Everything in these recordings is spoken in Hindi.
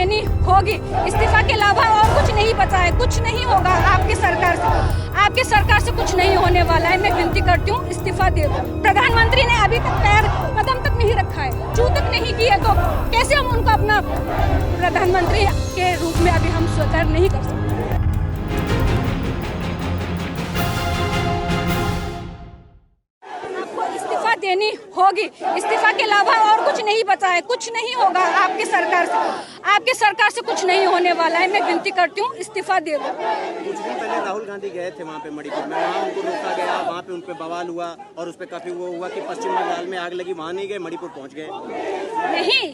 देनी होगी। इस्तीफा के अलावा और कुछ नहीं बचा है, कुछ नहीं होगा आपकी सरकार से। आपकी सरकार से कुछ नहीं होने वाला है। मैं विनती करती हूँ इस्तीफा दे दो। प्रधानमंत्री ने अभी तक पैर कदम तक नहीं रखा है, चू तक नहीं किया, तो कैसे हम उनको अपना प्रधानमंत्री के रूप में अभी हम स्वीकार नहीं कर सकते। देनी होगी। इस्तीफा के अलावा और कुछ नहीं बचा है, कुछ नहीं होगा आपकी सरकार से। आपकी सरकार से कुछ नहीं होने वाला है। मैं विनती करती हूँ इस्तीफा दे दो। कुछ दिन पहले राहुल गांधी गए थे वहाँ पे मणिपुर में, वहाँ उनको रोका गया, वहाँ पे उन पे बवाल हुआ और उस पे काफी वो हुआ कि पश्चिम बंगाल में आग लगी, वहाँ नहीं गए, मणिपुर पहुँच गए। नहीं,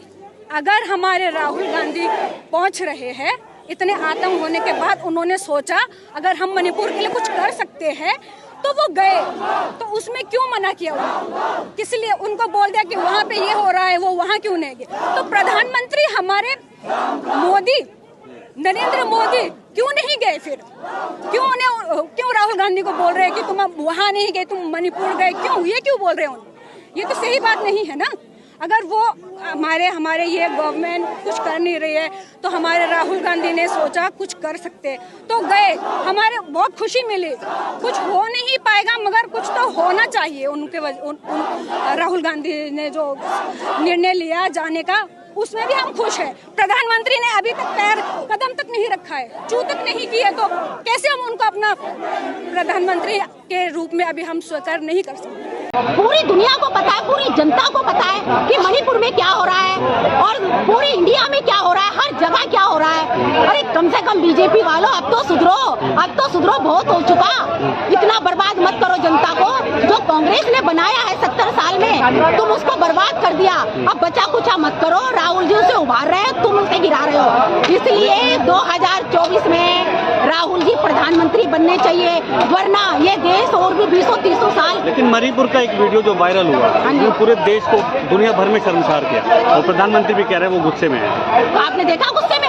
अगर हमारे राहुल गांधी पहुँच रहे हैं, इतने आतंक होने के बाद उन्होंने सोचा अगर हम मणिपुर के लिए कुछ कर सकते हैं तो वो गए, तो उसमें क्यों मना किया उन्होंने? किस लिए उनको बोल दिया कि वहाँ पे ये हो रहा है, वो वहाँ क्यों नहीं गए? तो प्रधानमंत्री हमारे मोदी, नरेंद्र मोदी क्यों नहीं गए फिर? क्यों राहुल गांधी को बोल रहे हैं कि तुम वहाँ नहीं गए, तुम मणिपुर गए, क्यों? ये क्यों बोल रहे हैं उनको? ये तो सही बात नहीं है ना। अगर वो हमारे ये गवर्नमेंट कुछ कर नहीं रही है तो हमारे राहुल गांधी ने सोचा कुछ कर सकते तो गए, हमारे बहुत खुशी मिली। कुछ हो नहीं पाएगा मगर कुछ तो होना चाहिए। उनके राहुल गांधी ने जो निर्णय लिया जाने का, उसमें भी हम खुश हैं। प्रधानमंत्री ने अभी तक पैर कदम तक नहीं रखा है, चू तक नहीं किया, तो कैसे हम उनको अपना प्रधानमंत्री के रूप में अभी हम स्वीकार नहीं कर सकते। पूरी दुनिया को पता है, पूरी जनता को पता है कि मणिपुर में क्या हो रहा है और पूरी इंडिया में क्या हो रहा है, हर जगह क्या हो रहा है। अरे कम से कम बीजेपी वालों अब तो सुधरो, बहुत हो चुका। इतना बर्बाद मत करो जनता को। जो कांग्रेस ने बनाया है 70 साल में, तुम उसको बर्बाद कर दिया। अब बचा कुचा मत करो। राहुल जी उसे उभार रहे हो, तुम उसे गिरा रहे हो। इसलिए 2024 में राहुल जी प्रधानमंत्री बनने चाहिए, वरना ये देश और भी 20-30 साल। लेकिन मणिपुर का एक वीडियो जो वायरल हुआ, वो पूरे देश को, दुनिया भर में शर्मसार किया और प्रधानमंत्री भी कह रहे हैं वो गुस्से में है। तो आपने देखा गुस्से में?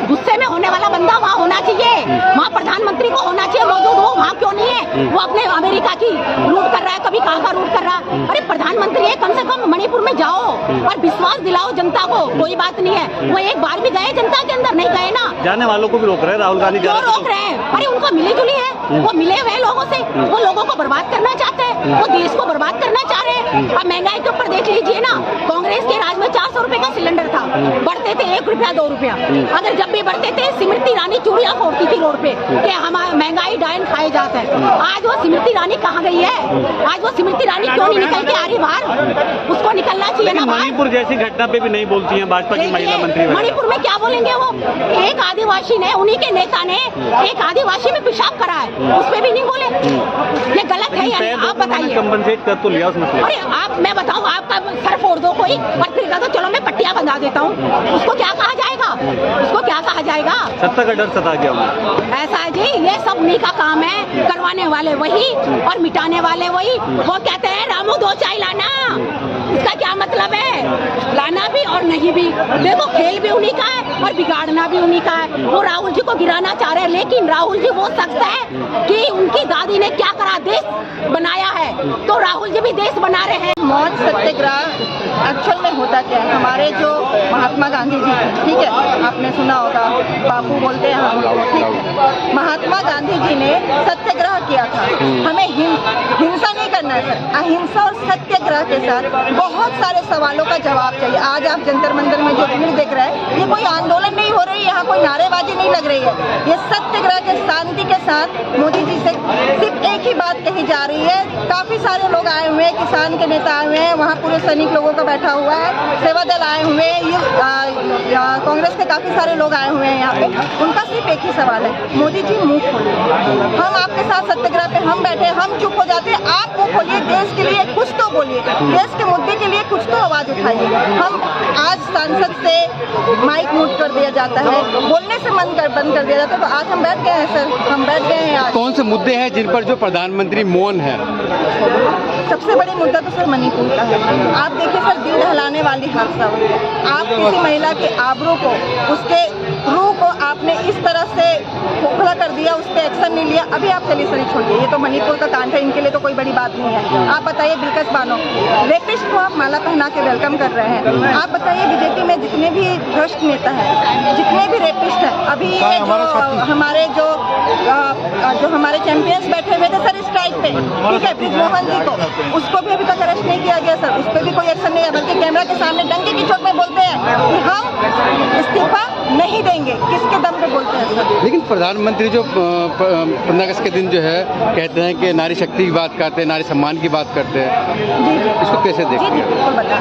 गुस्से में होने वाला बंदा वहाँ होना चाहिए, वहाँ प्रधानमंत्री को होना चाहिए मौजूद। वो वहाँ क्यों नहीं है? वो अपने अमेरिका की रूट कर रहा है, कभी कहाँ का रूट कर रहा है। अरे प्रधानमंत्री है, कम से कम मणिपुर में जाओ और विश्वास दिलाओ जनता को। कोई बात नहीं है, वो एक बार भी गए जनता के अंदर? नहीं गए ना। जाने वालों को भी रोक रहे हैं राहुल गांधी। क्यों रोक रहे हैं? अरे उनको मिली जुली है, वो मिले हुए लोगों से, वो लोगों को बर्बाद करना चाहते हैं, वो देश को बर्बाद करना चाह रहे हैं। अब महंगाई के ऊपर देख लीजिए ना, कांग्रेस के राज में 400 रुपए का सिलेंडर था, बढ़ते थे 1 रुपया 2 रुपया। अगर जब भी बढ़ते थे स्मृति ईरानी चूड़ियां फोड़ती थी रोड पे कि हमारा महंगाई डायन खाए जाता है। आज वो स्मृति ईरानी कहाँ गई है? आज वो स्मृति ईरानी क्यों नहीं निकल के आ रही बाहर? उसको निकलना चाहिए ना। मणिपुर जैसी घटना पे भी नहीं बोलती है भाजपा की महिला मंत्री। मणिपुर में क्या बोलेंगे? वो एक आदिवासी ने, उन्हीं के नेता ने एक आदिवासी में पेशाब करा है, उस पर भी नहीं बोले। ये गलत है या आप बताइए। कंपनसेट कर तो लिया उसमें। अरे मैं बताऊँ, आपका सर फोड़ दो कोई और फिर कहता चलो मैं पट्टियां बंधा देता हूँ, उसको क्या कहा जाएगा? उसको क्या कहा जाएगा? सत्ता का डर सता गया। ऐसा है जी, ये सब उन्हीं का काम है। करवाने वाले वही और मिटाने वाले वही। वो कहते हैं रामू 2 चाय लाना, इसका क्या मतलब है? लाना भी और नहीं भी। देखो खेल भी उन्हीं का है और बिगाड़ना भी उन्हीं का है। वो राहुल जी को गिराना चाह रहे हैं, लेकिन राहुल जी वो शख्स है कि उनकी दादी ने क्या करा, देश बनाया है, तो राहुल जी भी देश बना रहे हैं। मौन सत्याग्रह एक्चुअल में होता क्या है? हमारे जो महात्मा गांधी जी, ठीक है, आपने सुना होगा, बापू बोलते हैं हम, ठीक है। महात्मा गांधी जी ने सत्याग्रह किया था। हमें हिंसा नहीं करना है सर, अहिंसा और सत्याग्रह के साथ बहुत सारे सवालों का जवाब चाहिए। आज आप जंतर मंदिर में जो भीड़ देख रहे हैं, ये कोई आंदोलन नहीं हो रही है, यहाँ कोई नारेबाजी नहीं लग रही है। ये सत्याग्रह के शांति के साथ मोदी जी से सिर्फ एक ही बात कही जा रही है। काफी सारे लोग आए हुए हैं, किसान के नेता आए हुए हैं, वहाँ पूरे सैनिक लोगों का बैठा हुआ है, सेवा दल आए हुए हैं, कांग्रेस के काफी सारे लोग आए हुए हैं यहाँ पे। उनका सिर्फ एक ही सवाल है, मोदी जी मुंह खोलिए। हम आपके साथ सत्याग्रह पे हम बैठे, हम चुप हो जाते हैं, आप मुंह खोलिए, देश के लिए कुछ तो बोलिए, देश के मुद्दे के लिए कुछ तो आवाज उठाइए। हम आज सांसद से माइक म्यूट कर दिया जाता है, बोलने से बंद कर दिया जाता है, तो आज हम बैठ गए हैं सर, हम बैठ गए हैं। आज कौन से मुद्दे हैं जिन पर जो प्रधानमंत्री मौन है? सबसे बड़ी मुद्दा तो सर मणिपुर का है। आप देखिए सर, दिल दहलाने वाली हादसा हुई है। आप किसी महिला के आबरू को, उसके रूह को आपने इस तरह से खोखला कर दिया, उस पर एक्शन नहीं लिया। अभी आप चलिए सर छोड़िए, ये तो मणिपुर का कांड है, इनके लिए तो कोई बड़ी बात नहीं है। आप बताइए, बिल्किस बानो रेपिस्ट को आप माला पहना के वेलकम कर रहे हैं। आप बताइए, बीजेपी में जितने जितने भी भ्रष्ट नेता हैं, जितने भी रेपिस्ट हैं, अभी ये जो हमारे चैंपियंस बैठे हुए थे सर स्ट्राइक पे, ठीक है, ब्रिजमोहन जी को, उसको भी अभी तक अरेस्ट नहीं किया गया सर, उस पर भी कोई एक्शन नहीं है, बल्कि कैमरा के सामने डंके की चोट में बोलते हैं कि हम इस्तीफा नहीं देंगे। किसके दम पे बोलते हैं सर? लेकिन प्रधानमंत्री जो 15 अगस्त के दिन जो है कहते हैं कि नारी शक्ति की बात करते हैं, नारी सम्मान की बात करते हैं, जी इसको कैसे देखते जी, हैं? बिल्कुल बता,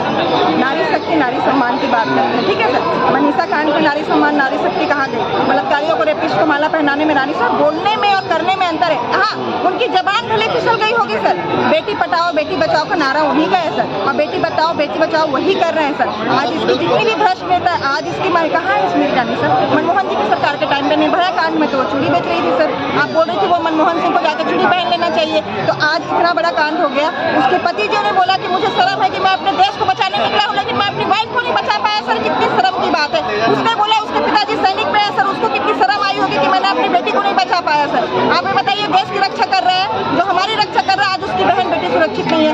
नारी शक्ति नारी सम्मान की बात करते हैं, ठीक है सर। मनीषा कांड पे नारी सम्मान नारी शक्ति कहाँ गई? बलात्कारियों को, रेपिस्ट को माला पहनाने में नारी साहब, बोलने में और करने में अंतर है। हाँ, उनकी जबान भले फिसल गई होगी सर, बेटी पढ़ाओ बेटी बचाओ का नारा उन्हीं का है सर, और बेटी बताओ बेटी बचाओ वही कर रहे हैं सर। आज इसकी जितनी भी भ्रष्ट नेता है, आज इसकी माँ कहाँ है इसमें जानी सर? मनमोहन जी की सरकार के टाइम पे निर्भया कांड में तो वो चूड़ी बेच रही थी सर, आप बोल रही थी वो मनमोहन सिंह को जाकर चूड़ी पहन लेना चाहिए, तो आज इतना बड़ा कांड हो गया। उसके पति जी ने बोला कि मुझे शर्म है कि मैं अपने देश को बचाने निकला हूँ, लेकिन मैं अपनी वाइफ को नहीं बचा पाया सर, कितनी शर्म की बात है। उसने बोला उसके पिताजी सैनिक में है सर, उसको कितनी शर्म आई होगी कि मैंने अपनी बेटी को नहीं बचा पाया सर। आप ये बताइए, देश की रक्षा कर रहे हैं, जो हमारी रक्षा कर रहा है, आज उसकी बहन बेटी सुरक्षित नहीं है।